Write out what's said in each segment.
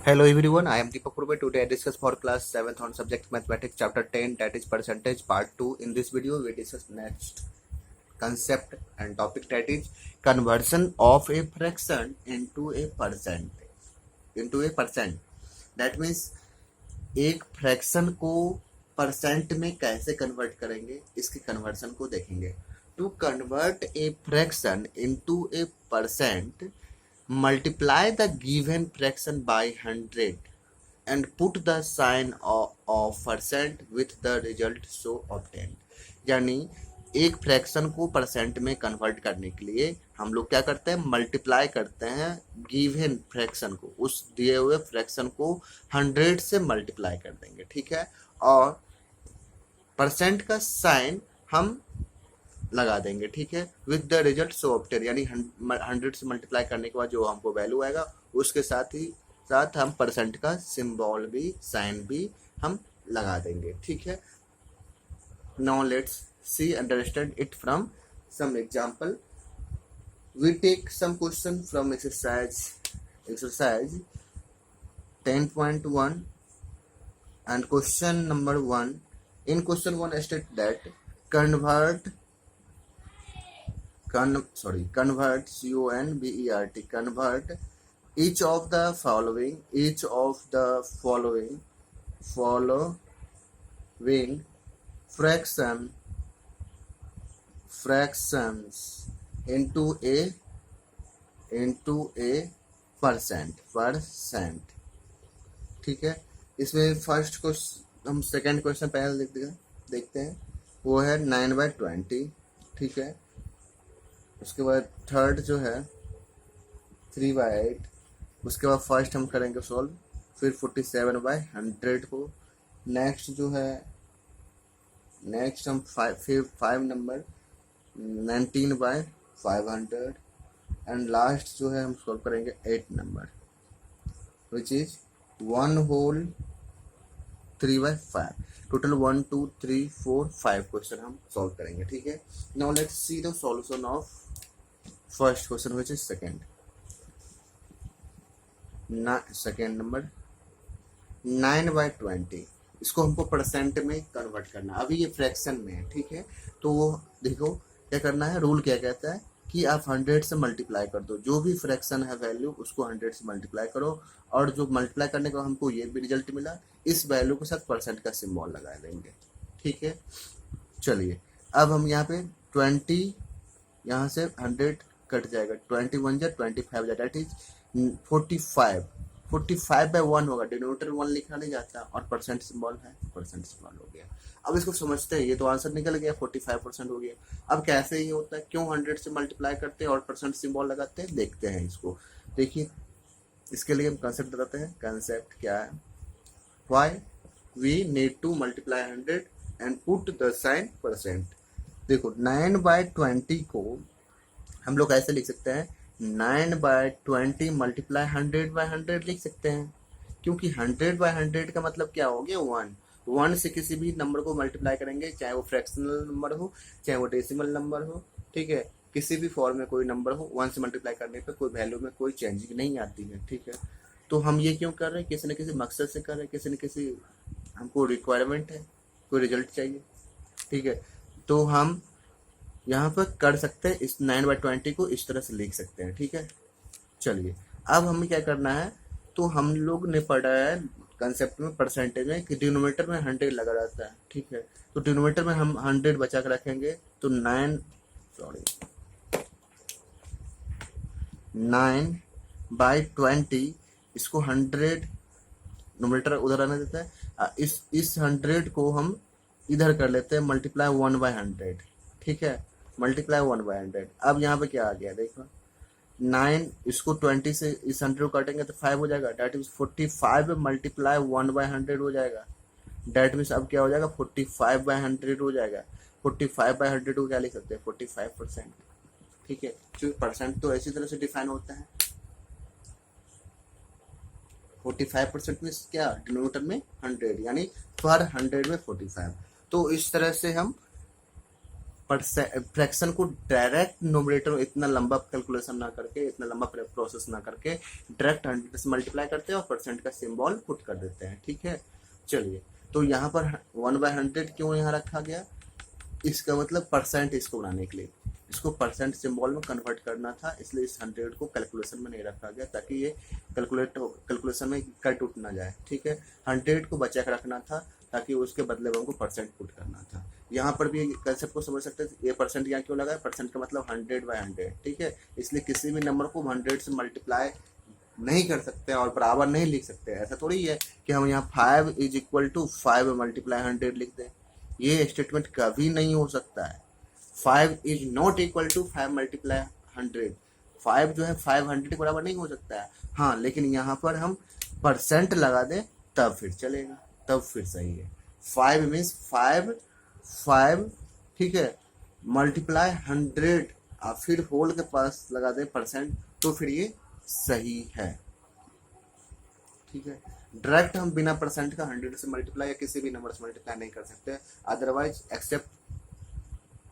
Hello everyone, I am Deepak Purve. Today I discuss for class 7th on subject mathematics chapter 10, that is percentage part 2. In this video we discuss next concept and topic, that is conversion of a fraction into a percent. That means एक fraction को percent में कैसे convert करेंगे, इसके conversion को देखेंगे. To convert a fraction into a percent, multiply the given fraction by 100 and put the sign of percent with the result so obtained. यानी एक फ्रैक्शन को परसेंट में कन्वर्ट करने के लिए हम लोग क्या करते हैं, मल्टीप्लाई करते हैं गिवन फ्रैक्शन को, उस दिए हुए फ्रैक्शन को 100 से मल्टीप्लाई कर देंगे. ठीक है, और परसेंट का साइन हम लगा देंगे. ठीक है, with the result so obtain, यानी 100 से मल्टीप्लाई करने के बाद जो हमको वैल्यू आएगा उसके साथ हम परसेंट का सिंबल भी, साइन भी हम लगा देंगे. ठीक है, now let's see understand it from some example. We take some question from exercise 10.1 and question number 1. In question 1 state that convert each of the following fractions into a percent. ठीक है, इसमें first question, हम second question पहले देखते हैं. वो है 9/20. ठीक है, उसके बाद थर्ड जो है 3/8. उसके बाद फर्स्ट हम करेंगे सॉल्व, फिर 47/100 को. नेक्स्ट हम 5 नंबर 19/500. एंड लास्ट जो है हम सॉल्व करेंगे 8 number which is 1/3/5. Total 1 2 3 4 5 question हम सॉल्व करेंगे. ठीक है, now let's see the solution of first question which is second number 9/20. इसको हमको परसेंट में कन्वर्ट करना. अभी ये फ्रैक्शन में है. ठीक है, तो वो देखो क्या करना है, रूल क्या कहता है कि आप 100 से मल्टीप्लाई कर दो. जो भी फ्रैक्शन है वैल्यू उसको 100 से मल्टीप्लाई करो, और जो मल्टीप्लाई करने के बाद हमको ये भी रिजल्ट मिला, इस वैल्यू के साथ परसेंट का सिंबल लगा देंगे. ठीक है, चलिए अब हम यहाँ पे 20, यहाँ से 100 कट जाएगा, 21 जा 25 जा, डेट इज 45/1 होगा. डिनोमिनेटर 1 लिखा नहीं जाता, और परसेंट सिंबल है, परसेंट सिंबल हो गया. अब इसको समझते हैं, ये तो आंसर निकल गया, 45% हो गया. अब कैसे ये होता है, क्यों 100 से मल्टीप्लाई करते हैं और परसेंट सिंबल लगाते हैं, देखते हैं इसको. देखिए, इसके लिए हम कंसेप्ट बताते हैं. कंसेप्ट क्या है, why we need to multiply 100 and put the sign percent. देखो 9/20 को हम लोग ऐसे लिख सकते हैं, 9/20 मल्टीप्लाई 100/100 लिख सकते हैं, क्योंकि 100/100 का मतलब क्या हो गया, 1 से किसी भी नंबर को मल्टीप्लाई करेंगे, चाहे वो फ्रैक्शनल नंबर हो चाहे वो डेसिमल नंबर हो. ठीक है, किसी भी फॉर्म में कोई नंबर हो, 1 से मल्टीप्लाई करने पे कोई वैल्यू में कोई चेंजिंग नहीं आती है. ठीक है, तो हम ये क्यों कर रहे हैं, किसी न किसी मकसद से कर रहे हैं, किसी न किसी हमको रिक्वायरमेंट है, कोई रिजल्ट चाहिए. ठीक है, तो हम यहाँ पर कर सकते हैं, इस 9/20 को इस तरह से लिख सकते हैं. ठीक है, चलिए अब हमें क्या करना है, तो हम लोग ने पढ़ा है कंसेप्ट में, परसेंटेज में, कि डिनोमिनेटर में 100 लगा रहता है. ठीक है, तो डिनोमिनेटर में हम 100 बचा कर रखेंगे, तो 9/20 इसको 100 नोमिनेटर उधर आने देता है. इस 100 को हम इधर कर लेते हैं, मल्टीप्लाई 1/100. ठीक है, मल्टीप्लाई 1/100. अब यहाँ पे क्या आ गया, देखो 9, इसको 20 से इस 100 को काटेंगे तो 5 हो जाएगा, डेट मीन्स 45 मल्टीप्लाई 1/100 हो जाएगा. डेट मीन्स अब क्या हो जाएगा, 45/100 हो जाएगा. 45/100 को क्या लिख सकते हैं, 45%. ठीक है, क्योंकि परसेंट तो ऐसी तरह से डिफाइन होता है. 45% में क्या, डिनोमिनेटर में 100, यानी पर 100 में 45. तो इस तरह से हम फ्रैक्शन को डायरेक्ट नोमिनेटर में इतना लंबा कैलकुलेशन ना करके, इतना लंबा प्रोसेस ना करके डायरेक्ट 100 से मल्टीप्लाई करते हैं और परसेंट का सिंबल पुट कर देते हैं। ठीक है, चलिए तो यहाँ पर 1/100 क्यों यहाँ रखा गया, इसका मतलब परसेंट इसको बनाने के लिए, इसको परसेंट सिंबल में कन्वर्ट करना था, इसलिए इस 100 को कैलकुलेशन में नहीं रखा गया ताकि ये कैलकुलेशन में कट उठ ना जाए। ठीक है, 100 को बचा के रखना था ताकि उसके बदले में हमको परसेंट पुट करना था। यहाँ पर भी कंसेप्ट को समझ सकते हैं, ये परसेंट यहाँ क्यों लगा है, परसेंट का मतलब 100/100। ठीक है, इसलिए किसी भी नंबर को 100 से मल्टीप्लाई नहीं कर सकते और बराबर नहीं लिख सकते। ऐसा थोड़ी है कि हम यहाँ 5 = 5 × 100 लिख दें, ये स्टेटमेंट कभी नहीं हो सकता है। 5 = 5 × 100, 5 जो है 500 के बराबर नहीं हो सकता है। हाँ, लेकिन यहाँ पर हम परसेंट लगा दें तब फिर चलेगा, तब फिर सही है। 5 मीन्स 5, ठीक है, मल्टीप्लाई 100 और फिर होल के पास लगा दें परसेंट तो फिर ये सही है। ठीक है, डायरेक्ट हम बिना परसेंट का 100 से मल्टीप्लाई या किसी भी नंबर से मल्टीप्लाई नहीं कर सकते, अदरवाइज एक्सेप्ट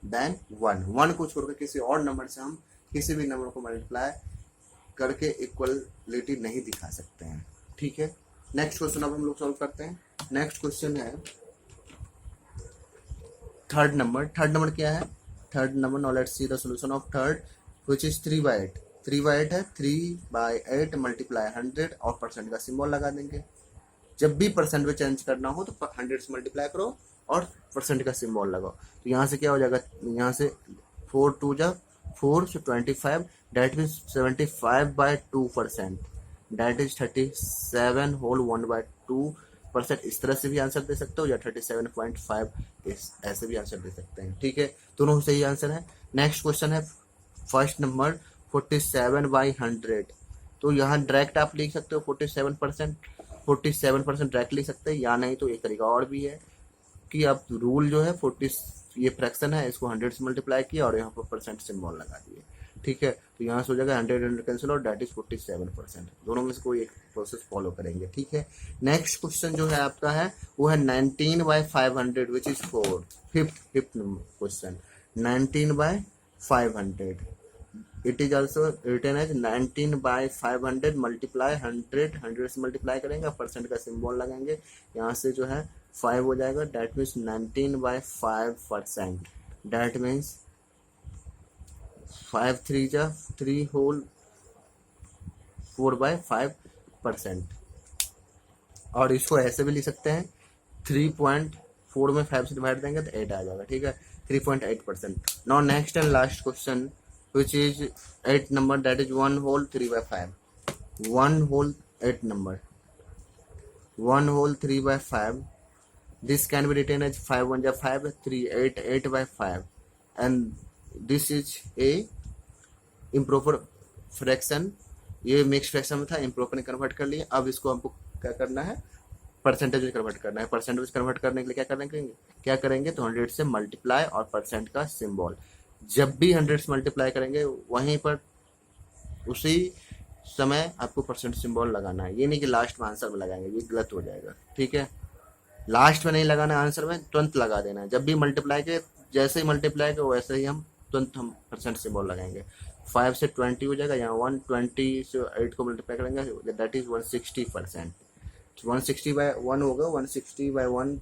देन 1 को छोड़कर किसी और नंबर से हम किसी भी नंबर को मल्टीप्लाई करके इक्वलिटी नहीं दिखा सकते हैं। ठीक है, नेक्स्ट क्वेश्चन अब हम लोग सॉल्व करते हैं। नेक्स्ट क्वेश्चन है थर्ड नंबर क्या है, third number, now let's see the solution of third which is 3/8। 3/8 है, 3/8 मल्टीप्लाई 100 और परसेंट का सिंबल लगा देंगे। जब भी परसेंट में चेंज करना हो तो 100 से मल्टीप्लाई करो और परसेंट का सिंबल लगाओ। तो यहाँ से क्या हो जाएगा, यहाँ से 4 2 जा 4 so 25, that means 75/2%, that is 37 whole 1/2%। इस तरह से भी आंसर दे सकते हो या 37.5 ऐसे भी आंसर दे सकते हैं। ठीक है, दोनों सही आंसर है। नेक्स्ट क्वेश्चन है फर्स्ट नंबर 47/100। तो यहाँ डायरेक्ट आप लिख सकते हो 47% डायरेक्ट लिख सकते हैं, या नहीं तो एक तरीका और भी है कि आप रूल जो है 40, ये फ्रैक्शन है, इसको 100 से मल्टीप्लाई किया और यहाँ पर परसेंट सिंबल लगा दिए। ठीक है, तो यहाँ से हो जाएगा 100 कैंसिल और डेट इज 47%। दोनों में से कोई एक प्रोसेस फॉलो करेंगे। ठीक है, नेक्स्ट क्वेश्चन जो है आपका है वो है 19/500 which is 4, fifth question 19/500। It is also written as 19/500 multiply 100 से मल्टीप्लाई करेंगे, परसेंट का सिंबल लगाएंगे, यहाँ से जो है 5 हो जाएगा, डेट मीन्स 19/5%, डेट मीन्स 5 3 जा 3 होल 4/5%। और इसको ऐसे भी लिख सकते हैं 3.4 में 5 से डिवाइड देंगे तो 8 आ जाएगा। ठीक है, 3.8%। Now next and last question which is 8 number, that is 1 whole 3/5, 1 whole 8 number, 1 whole 3/5, this can be written as 5 1 ja 5, 3 8 8/5, and this is a improper fraction। ये मिक्स फ्रैक्शन में था, इम्प्रॉपर ने कन्वर्ट कर लिया। अब इसको हमको क्या करना है, परसेंटेज में कन्वर्ट करना है। परसेंटेज कन्वर्ट करने के लिए क्या करेंगे तो 100 से मल्टीप्लाई और परसेंट का सिंबल। जब भी 100 से मल्टीप्लाई करेंगे वहीं पर उसी समय आपको परसेंट सिंबल लगाना है, ये नहीं कि लास्ट में आंसर में लगाएंगे, ये गलत हो जाएगा। ठीक है, लास्ट में नहीं लगाना, आंसर में तुरंत लगा देना है। जब भी मल्टीप्लाई के जैसे ही मल्टीप्लाई के वैसे ही हम तुरंत हम परसेंट सिंबल लगाएंगे। 5 से 20 हो जाएगा, यहाँ 120 से 8 को मल्टीप्लाई करेंगे, दैट इज 160%। 160/1 होगा, 160/1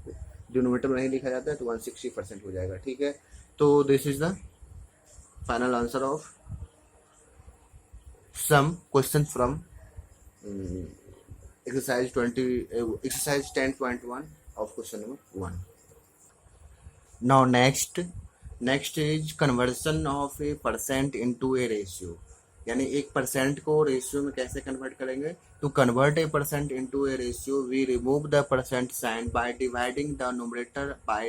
डिनोमिनेटर में नहीं लिखा जाता है तो 160% हो जाएगा। ठीक है, तो this is the final answer of some question from exercise 10.1 of question number 1. Now next is conversion of a percent into a ratio, यानी 1% को रेशियो में कैसे कन्वर्ट करेंगे। To convert a percent into a ratio, we remove the percent sign by dividing the numerator by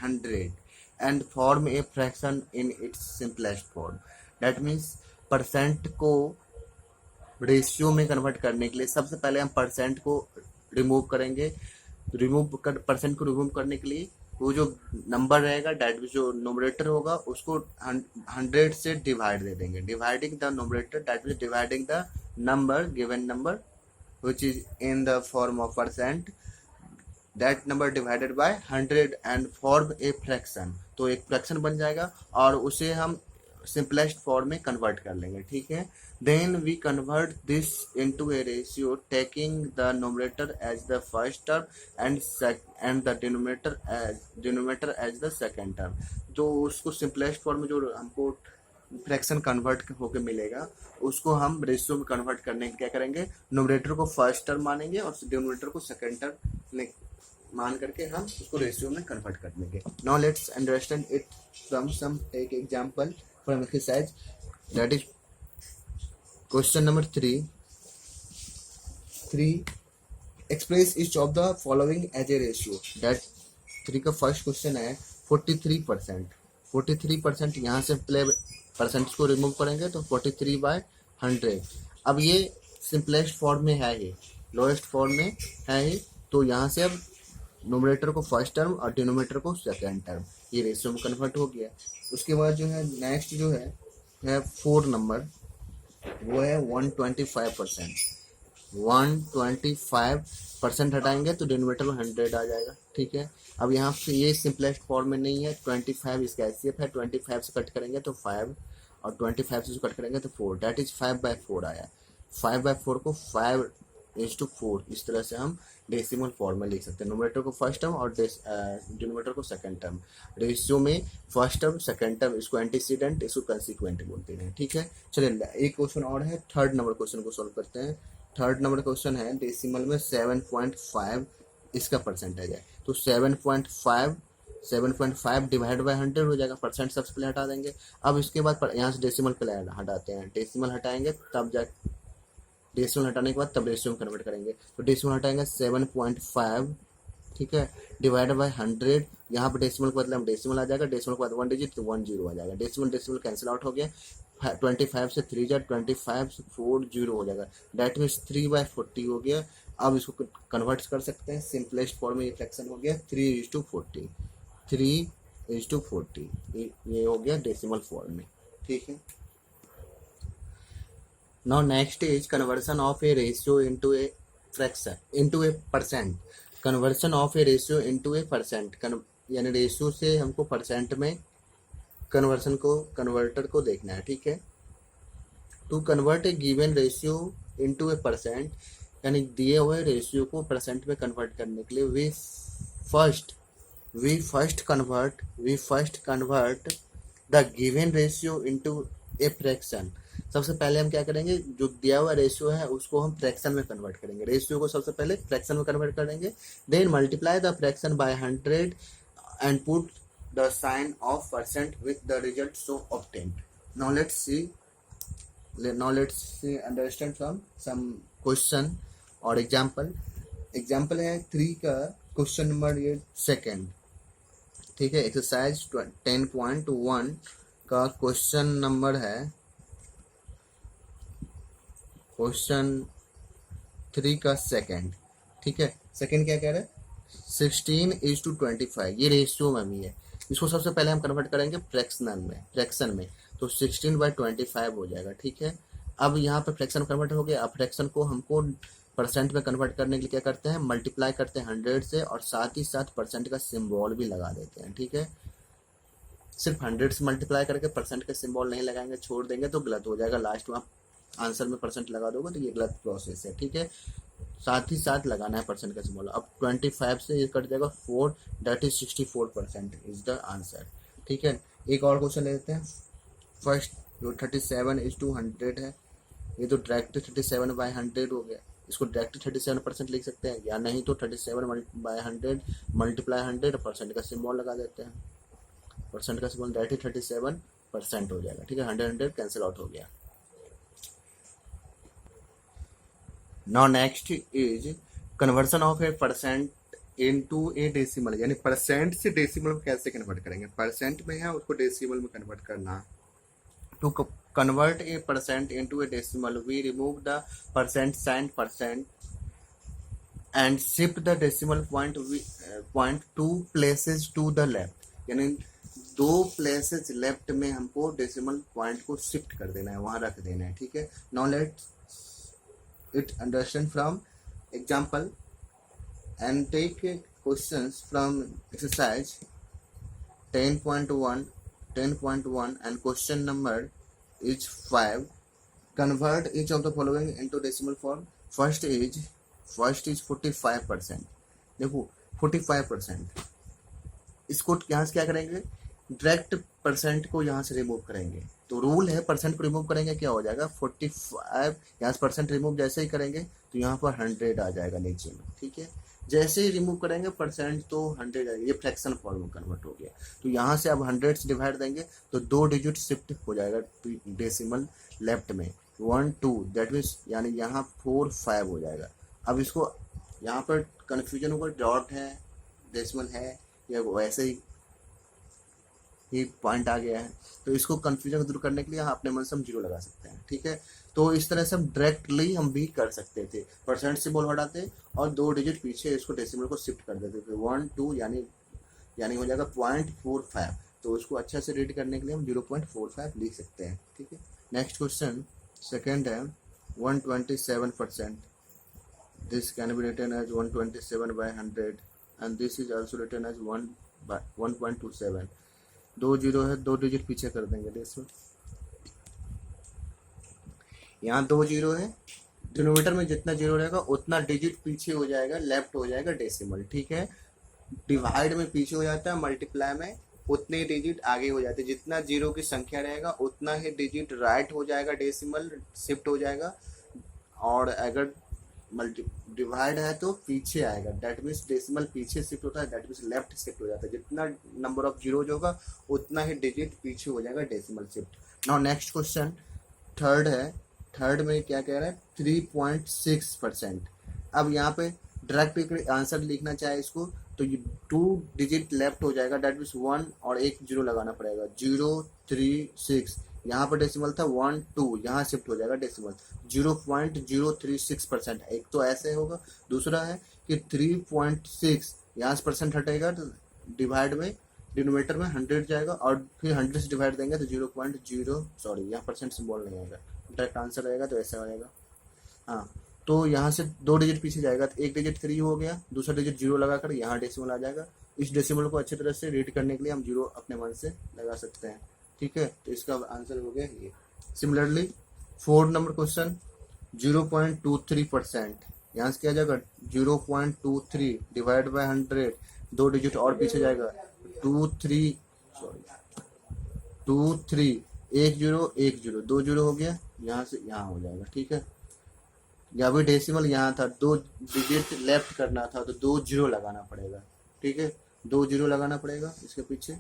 100 and form a fraction in its simplest form। That means percent को ratio में convert करने के लिए सबसे पहले हम percent को remove करेंगे। परसेंट को रिमूव करने के लिए वो जो नंबर रहेगा, डेट जो नोमरेटर होगा उसको 100 से डिवाइड दे देंगे। Dividing the numerator, that means dividing the number, given number which is in the form of percent, that number divided by 100 and form a fraction। तो एक फ्रैक्शन बन जाएगा और उसे हम सिंपलेस्ट फॉर्म में कन्वर्ट कर लेंगे, ठीक है। Then we convert this into a ratio taking the numerator as the first term and the denominator as the second term. जो उसको सिंपलेस्ट फॉर्म में जो हमको फ्रैक्शन कन्वर्ट होके मिलेगा उसको हम रेशियो में कन्वर्ट करने के क्या करेंगे, न्यूमरेटर को फर्स्ट टर्म मानेंगे और डिनोमिनेटर को सेकंड टर्म मान करके हम उसको रेशियो में कन्वर्ट कर देंगे। Now let's understand it from some एक example from exercise, that is question number 3 express each of the following as a ratio. That 3 का फर्स्ट क्वेश्चन है 43%। 43% यहाँ से पहले परसेंट को रिमूव करेंगे तो 43/100। अब ये सिंपलेस्ट फॉर्म में है, ये लोएस्ट फॉर्म में है ये, तो यहाँ से अब नोमिनेटर को फर्स्ट टर्म और डिनोमिनेटर को सेकंड टर्म, ये रेशियो में कन्वर्ट हो गया। उसके बाद जो है नेक्स्ट जो है 4 नंबर, वो है 125%। 125% हटाएंगे तो डिनोमिनेटर में 100 आ जाएगा, ठीक है। अब यहाँ पे ये सिंपलेस्ट फॉर्म में नहीं है, 25 इसका एचसीएफ है, 25 से कट करेंगे तो 5 और 25 से कट करेंगे तो 4, दैट इज 5/4 आया। 5/4 को 5:4 इस तरह से हम डेसिमल फॉर्म में लिख सकते हैं, नोमिनेटर को फर्स्ट टर्म और डिनोमिनेटर को सेकंड टर्म। रेशियो में फर्स्ट टर्म सेकंड टर्म, इसको एंटीसीडेंट इसको कंसीक्वेंट बोलते हैं, ठीक है। चलिए एक क्वेश्चन और है, थर्ड नंबर क्वेश्चन को सॉल्व करते हैं। थर्ड नंबर क्वेश्चन है डेसिमल में 7.5 इसका परसेंटेज है, तो 7.5 डिवाइड बाय 100 हो जाएगा, परसेंट सबसे पहले हटा देंगे। अब इसके बाद यहाँ से डेसिमल पहले हटाते हैं, डेसिमल हटाएंगे तब जा डेसिमल हटाने के बाद तब रेशियो में कन्वर्ट करेंगे, तो डेसिमल हटाएंगे 7.5, ठीक है, डिवाइड बाय 100। यहाँ पर डेसिमल के बदले हम डेसिमल आ जाएगा, डेसिमल के बाद 1 डिजिट तो 10 आ जाएगा, डेसिमल कैंसिल आउट हो गया। 25 से 3 जा 25 से 4 0 हो जाएगा, डेट मीन्स 3/40 हो गया। अब इसको कन्वर्ट कर सकते हैं सिंपलेस्ट फॉर्म में, ये फ्रैक्शन हो गया 3:40, 3:40 ये हो गया डेसिमल फॉर्म में, ठीक है। Now next is conversion of a ratio into a fraction into a percent। conversion of a ratio into a percent, यानी रेशियो से हमको परसेंट में कन्वर्सन को कन्वर्टर को देखना है, ठीक है। To convert a given ratio into a percent, यानी दिए हुए रेशियो को परसेंट में कन्वर्ट करने के लिए we first convert the given ratio into a fraction. सबसे पहले हम क्या करेंगे, जो दिया हुआ रेशियो है उसको हम फ्रैक्शन में कन्वर्ट करेंगे, रेशियो को सबसे पहले फ्रैक्शन में कन्वर्ट करेंगे। Then multiply the fraction by 100 and put the sign of percent with the result so obtained. Now let's see understand from some question और एग्जाम्पल है 3 का क्वेश्चन नंबर ये सेकेंड, ठीक है। एक्सरसाइज 10.1 का क्वेश्चन नंबर है question 3 का second, ठीक है। सेकंड क्या कह रहा है 16:25, ये रेशियो में भी है। इसको सबसे पहले हम कन्वर्ट करेंगे फ्रैक्शन में, तो 16/25 हो जाएगा, ठीक है। अब यहाँ पे फ्रैक्शन कन्वर्ट हो गया। अब फ्रैक्शन को हमको परसेंट में कन्वर्ट करने के लिए क्या करते हैं, मल्टीप्लाई करते हैं 100 से और साथ ही साथ परसेंट का सिंबल भी लगा देते हैं, ठीक है। सिर्फ 100 से मल्टीप्लाई करके परसेंट का सिंबल नहीं लगाएंगे, छोड़ देंगे तो गलत हो जाएगा, लास्ट में आप आंसर में परसेंट लगा दोगे तो ये गलत प्रोसेस है, ठीक है। साथ ही साथ लगाना है परसेंट का सिंबल। अब 25 से ये कट जाएगा 4, that is 64% is the answer, ठीक है। एक और क्वेश्चन लेते हैं। फर्स्ट जो 37:100 है, ये तो डायरेक्ट 37/100 हो गया, इसको डायरेक्ट 37% लिख सकते हैं, या नहीं तो 37/100 मल्टीप्लाई 100 परसेंट का सिंबल लगा देते हैं, परसेंट का सिंबल डायरेक्ट 37% हो जाएगा, ठीक है। 100 कैंसिल आउट हो गया। Now next is conversion of A percent into a decimal, यानी परसेंट से डेसिमल में कैसे कन्वर्ट करेंगे, परसेंट में है उसको डेसिमल में कन्वर्ट करना। To convert a percent into a decimal we remove the percent sign percent and shift the decimal point 2 places to the left, यानी 2 प्लेसेस लेफ्ट में हमको डेसिमल पॉइंट को शिफ्ट कर देना है, वहां रख देना है, ठीक है। Now let's it understand from example and take questions from exercise 10.1 10.1 and question number is 5. Convert each of the following into decimal form. First is 45%. देखो 45%, इसको यहाँ से क्या करेंगे, डायरेक्ट परसेंट को यहाँ से रिमूव करेंगे। तो रूल है परसेंट को रिमूव करेंगे क्या हो जाएगा 45, यहाँ से परसेंट रिमूव जैसे ही करेंगे तो यहाँ पर 100 आ जाएगा नीचे में, ठीक है। जैसे ही रिमूव करेंगे परसेंट तो 100 आएगा, ये फ्रैक्शन फॉर्म में कन्वर्ट हो गया। तो यहाँ से अब 100 से डिवाइड देंगे तो 2 डिजिट शिफ्ट हो जाएगा डेसिमल लेफ्ट में, 1 2, दैट मीन्स यानी यहाँ 4 5 हो जाएगा। अब इसको यहाँ पर कन्फ्यूजन होगा, डॉट है डेसिमल है या वैसे ही पॉइंट आ गया है, तो इसको कंफ्यूजन दूर करने के लिए हम अपने मन से हम 0 लगा सकते हैं, ठीक है। तो इस तरह से हम डायरेक्टली हम भी कर सकते थे, परसेंट सिंबल हटाते और 2 डिजिट पीछे इसको डेसिमल को शिफ्ट कर देते थे, 1 2 यानी हो जाएगा 0.45। तो उसको अच्छा से रीड करने के लिए हम 0.45 लिख सकते हैं, ठीक है। नेक्स्ट क्वेश्चन सेकेंड है 127%, this can be written as 127/100 and this is also written as 1.27। 2 0 है, 2 डिजिट पीछे कर देंगे डेसिमल, यहाँ 2 0 है, डिनोमिनेटर में जितना 0 रहेगा उतना डिजिट पीछे हो जाएगा, लेफ्ट हो जाएगा डेसिमल, ठीक है। डिवाइड में पीछे हो जाता है, मल्टीप्लाई में उतने डिजिट आगे हो जाते हैं, जितना 0 की संख्या रहेगा उतना ही डिजिट राइट हो जाएगा, डेसिमल शिफ्ट हो जाएगा। और अगर डिवाइड है तो पीछे आएगा, दैट मीन्स डेसिमल पीछे शिफ्ट होता है, दैट मीन्स लेफ्ट शिफ्ट हो जाता है। जितना नंबर ऑफ जीरोज होगा उतना ही डिजिट पीछे हो जाएगा, decimal shift. Now next question third है, थर्ड में क्या कह रहा है 3.6%। अब यहाँ पे डायरेक्ट आंसर लिखना चाहे इसको तो 2 डिजिट लेफ्ट हो जाएगा, दैट मीन्स 1 और एक 0 लगाना पड़ेगा, 0.36। यहाँ पर डेसिमल था 1 2, यहाँ शिफ्ट हो जाएगा डेसिमल 0.036%। एक तो ऐसे होगा, दूसरा है कि 3.6 यहाँ से परसेंट हटेगा तो डिवाइड में डिनोमिनेटर में 100 जाएगा और फिर 100 से डिवाइड देंगे तो 0.0, सॉरी यहाँ परसेंट सिंबल नहीं आएगा, डायरेक्ट आंसर रहेगा तो ऐसा आएगा। हाँ, तो यहाँ से 2 डिजिट पीछे जाएगा तो एक डिजिट 3 हो गया, दूसरा डिजिट 0 लगाकर यहाँ डेसिमल आ जाएगा। इस डेसिमल को अच्छी तरह से रीड करने के लिए हम 0 अपने मन से लगा सकते हैं, ठीक है। तो इसका आंसर हो गया ये। सिमिलरली 4 नंबर क्वेश्चन 0.23%, यहाँ से क्या जाएगा 0.23 डिवाइड बाय 100, 2 डिजिट और पीछे जाएगा 2 3 1 0 1 0, 2 0 हो गया, यहाँ से यहाँ हो जाएगा, ठीक है। या भी डेसिमल यहाँ था, 2 डिजिट लेफ्ट करना था तो 2 0 लगाना पड़ेगा, ठीक है। 2 0 लगाना पड़ेगा इसके पीछे,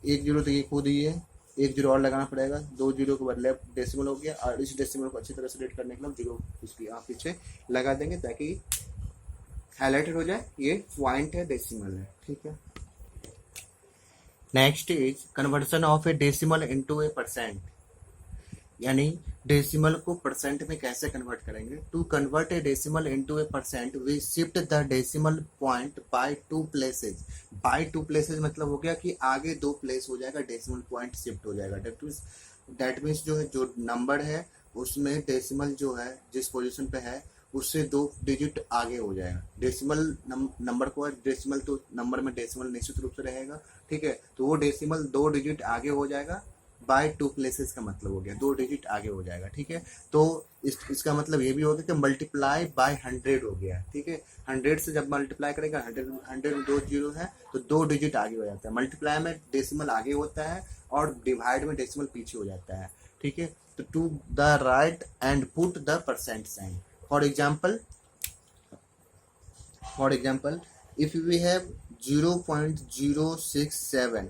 1 0 तो ये खुद ही है, 1 0 और लगाना पड़ेगा, 2 0 के बाद लेफ्ट डेसिमल हो गया। और इस डेसिमल को अच्छी तरह से रीड करने के लिए 0 इसकी यहाँ पीछे लगा देंगे ताकि हाईलाइटेड हो जाए, ये पॉइंट है, डेसिमल है, ठीक है। Next is conversion of a decimal into a percent, यानी डेसिमल को परसेंट में कैसे कन्वर्ट करेंगे। To convert a decimal into a percent we shift the decimal point by 2 places. By 2 places मतलब हो गया कि आगे 2 प्लेस हो जाएगा, डेसिमल पॉइंट शिफ्ट हो जाएगा। दैट मीन्स जो है जो नंबर है उसमें डेसिमल जो है जिस पोजीशन पे है उससे 2 डिजिट आगे हो जाएगा। डेसिमल नंबर को, डेसिमल तो नंबर में डेसिमल निश्चित रूप से रहेगा, ठीक है। तो वो डेसिमल 2 डिजिट आगे हो जाएगा, बाय 2 प्लेसेस का मतलब हो गया 2 डिजिट आगे हो जाएगा, ठीक है। तो इसका मतलब ये भी हो गया कि मल्टीप्लाई बाय 100 हो गया, ठीक है। 100 से जब मल्टीप्लाई करेगा 100 में 2 0 है तो 2 डिजिट आगे हो जाता है। मल्टीप्लाई में डेसिमल आगे होता है और डिवाइड में डेसिमल पीछे हो जाता है, ठीक है। तो to the right end put the percent sign. For example if we have 0.067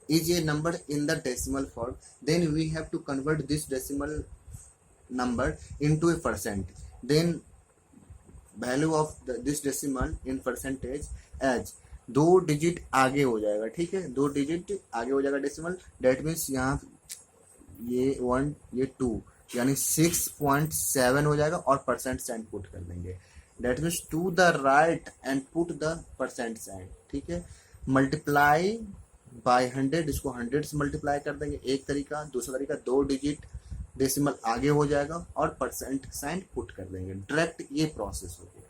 is a number in the decimal form, then we have to convert this decimal number into a percent. Then value of this decimal in percentage as 2 digit आगे हो जाएगा, ठीक है। 2 digit आगे हो जाएगा decimal, that means यहाँ ये 1 ये 2 यानी 6.7 हो जाएगा और परसेंट साइन पुट कर देंगे। That means to the right end put the percent sign, ठीक है। मल्टीप्लाई बाय 100, इसको 100 से मल्टीप्लाई कर देंगे एक तरीका। दूसरा तरीका 2 डिजिट डेसिमल आगे हो जाएगा और परसेंट साइन पुट कर देंगे। डायरेक्ट ये प्रोसेस हो गया,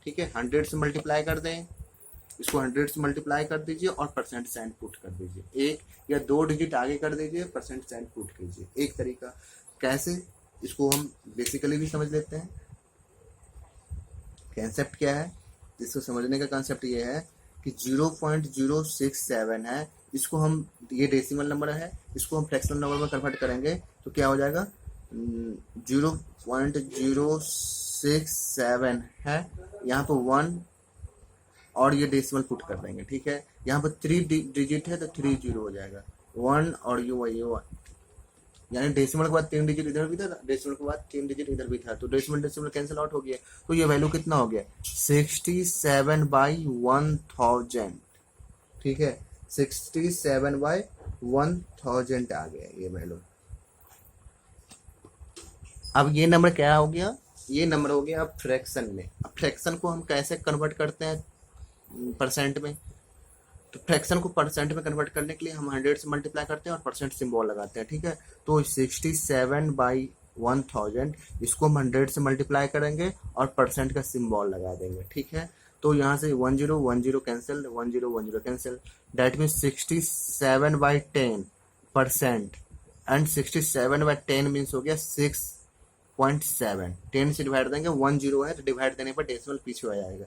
ठीक है। 100 से मल्टीप्लाई कर दें इसको 100 से मल्टीप्लाई कर दीजिए और परसेंट साइन पुट कर दीजिए, 1 या 2 डिजिट आगे कर दीजिए, परसेंट साइन पुट कीजिए। एक तरीका कैसे, इसको हम बेसिकली भी समझ लेते हैं। कंसेप्ट क्या है, इसको समझने का कंसेप्ट ये है कि 0.067 है, इसको हम, ये डेसिमल नंबर है, इसको हम फ्रैक्शनल नंबर में कन्वर्ट करेंगे तो क्या हो जाएगा, 0.067 है, यहाँ पर 1 और ये डेसिमल पुट कर देंगे, ठीक है। यहाँ पर 3 डिजिट है तो 3 जीरो हो जाएगा, 1 और ये यानी डेसिमल के बाद 3 डिजिट इधर भी था, डेसिमल के बाद 3 डिजिट इधर भी था, तो डेसिमल डेसिमल कैंसिल आउट हो गया, तो ये वैल्यू कितना हो गया, 67/1000, ठीक है, 67/1000 आ गया ये वैल्यू। अब ये नंबर क्या हो गया, ये नंबर हो गया अब फ्रैक्शन में। अब फ्रैक्शन को हम कैसे कन्वर्ट करते हैं परसेंट में, तो फ्रैक्शन को परसेंट में कन्वर्ट करने के लिए हम 100 से मल्टीप्लाई करते हैं और परसेंट सिंबल लगाते हैं, ठीक है। तो 67/1000 इसको हम 100 से मल्टीप्लाई करेंगे और परसेंट का सिंबल लगा देंगे, ठीक है। तो यहाँ से 10 10 cancel, 10 10 cancel, that means 67/10% and 67/10 means हो गया 6.7, 10 से डिवाइड देंगे, 1 0 है तो डिवाइड देने पर डेसिमल पीछे आ जाएगा,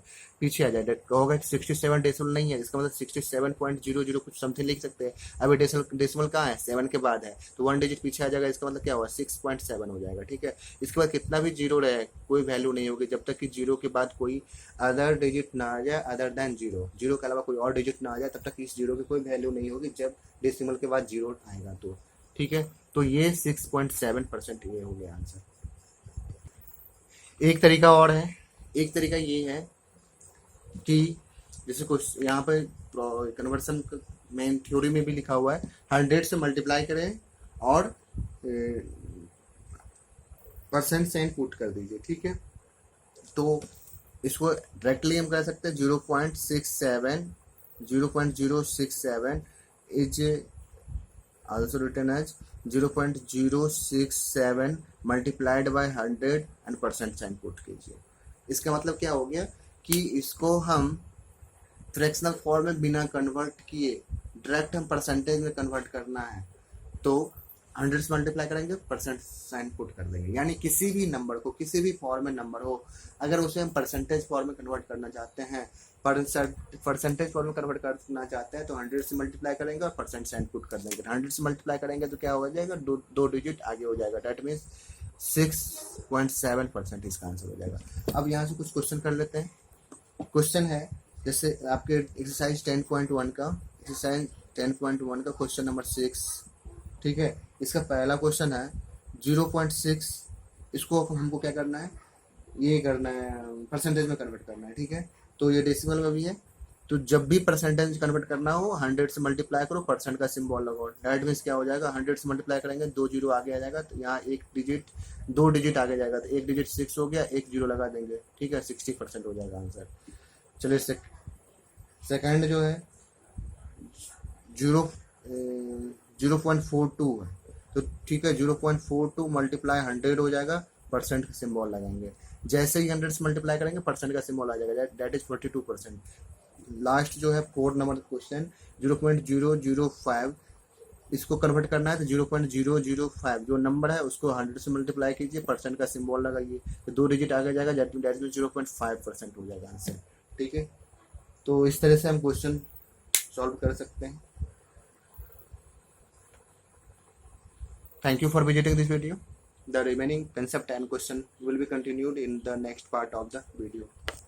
होगा 67 डेसिमल नहीं है, इसका मतलब 67.00 कुछ समथिंग लिख सकते हैं। अभी डेसिमल कहाँ है, 7 के बाद है, तो 1 डिजिट पीछे आ जाएगा, इसका मतलब क्या होगा, 6.7 हो जाएगा, ठीक है। इसके बाद कितना भी जीरो रहे कोई वैल्यू नहीं होगी, जब तक कि जीरो के बाद कोई अदर डिजिट ना आ जाए, अदर देन जीरो, जीरो के अलावा कोई और डिजिट ना आ जाए, तब तक इस जीरो की कोई वैल्यू नहीं होगी जब डेसिमल के बाद जीरो आएगा तो, ठीक है। तो ये 6.7% ये हो गया आंसर। एक तरीका और है, एक तरीका ये है कि जैसे कुछ यहाँ पे कन्वर्सन मेन थ्योरी में भी लिखा हुआ है, 100 से मल्टीप्लाई करें और परसेंट साइन पुट कर दीजिए, ठीक है। तो इसको डायरेक्टली हम कह सकते हैं 0.067 is also written as 0.067 multiplied by 100 and percent sign put कीजिए। इसका मतलब क्या हो गया कि इसको हम फ्रैक्शनल फॉर्म में बिना कन्वर्ट किए डायरेक्ट हम परसेंटेज में कन्वर्ट करना है, तो 100 से मल्टीप्लाई करेंगे, परसेंट साइन पुट कर देंगे, यानी किसी भी नंबर को, किसी भी फॉर्म में नंबर हो, अगर उसे हम परसेंटेज फॉर्म में कन्वर्ट करना चाहते हैं, परसेंटेज फॉर्म में कन्वर्ट करना चाहते हैं तो 100 से मल्टीप्लाई करेंगे और परसेंट साइन पुट कर देंगे। 100 से मल्टीप्लाई करेंगे तो क्या हो जाएगा, दो डिजिट आगे हो जाएगा, डेट मीन्स 6.7% इसका आंसर हो जाएगा। अब यहाँ से कुछ क्वेश्चन कर लेते हैं। क्वेश्चन है जैसे आपके एक्सरसाइज 10.1 का, एक्सरसाइज 10.1 का क्वेश्चन नंबर 6, ठीक है। इसका पहला क्वेश्चन है 0.6, इसको हमको क्या करना है, ये करना है परसेंटेज में कन्वर्ट करना है, ठीक है। तो ये डेसिमल में भी है, तो जब भी परसेंटेज कन्वर्ट करना हो 100 से मल्टीप्लाई करो, परसेंट का सिंबल लगाओ, दैट मीन्स क्या हो जाएगा, 100 से मल्टीप्लाई करेंगे 2 जीरो आगे आ जाएगा, तो यहाँ एक डिजिट 2 डिजिट आगे जाएगा, तो एक डिजिट 6 हो गया, एक जीरो लगा देंगे, ठीक है, 60% हो जाएगा आंसर। चलिए सेकंड जो है 0.42 है, तो ठीक है, 0.42 मल्टीप्लाई 100 हो जाएगा, परसेंट का सिंबल लगाएंगे, जैसे ही 100 से मल्टीप्लाई करेंगे परसेंट का सिंबल आ जाएगा, दैट इज 42%। लास्ट जो है 4 नंबर क्वेश्चन 0.005, इसको कन्वर्ट करना है तो 0.005 जो नंबर है उसको 100 से मल्टीप्लाई कीजिए, परसेंट का सिंबल लगाइए, तो 2 डिजिट आगे जाएगा, दैट मीन 0.5% हो जाएगा आंसर, ठीक है। तो इस तरह से हम क्वेश्चन सॉल्व कर सकते हैं। Thank you for visiting this video. The remaining concept and question will be continued in the next part of the video.